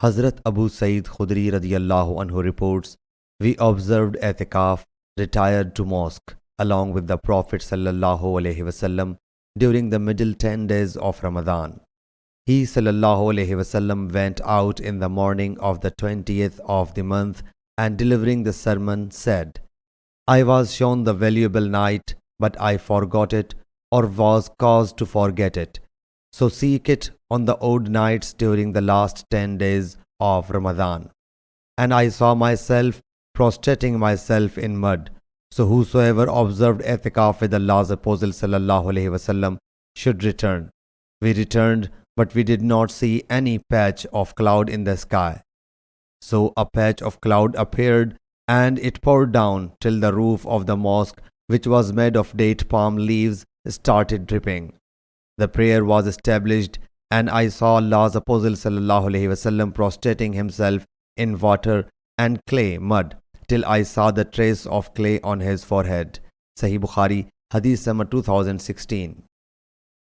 Hazrat Abu Sa'id Khudri radiyallahu anhu reports, we observed i'tikaf, retired to mosque along with the Prophet sallallahu alaihi wasallam during the middle 10 days of Ramadan. He sallallahu alaihi wasallam went out in the morning of the 20th of the month and delivering the sermon said, I was shown the valuable night, but I forgot it or was caused to forget it. So seek it on the odd nights during the last 10 days of Ramadan. And I saw myself prostrating myself in mud. So whosoever observed i'tikaf with Allah's Apostle sallallahu alaihi wasallam should return. We returned, but we did not see any patch of cloud in the sky. So a patch of cloud appeared, and it poured down till the roof of the mosque, which was made of date palm leaves, started dripping. The prayer was established, and I saw Allah's Apostle sallallahu alaihi wasallam prostrating himself in water and clay mud, till I saw the trace of clay on his forehead. Sahih Bukhari, Hadith number 2016.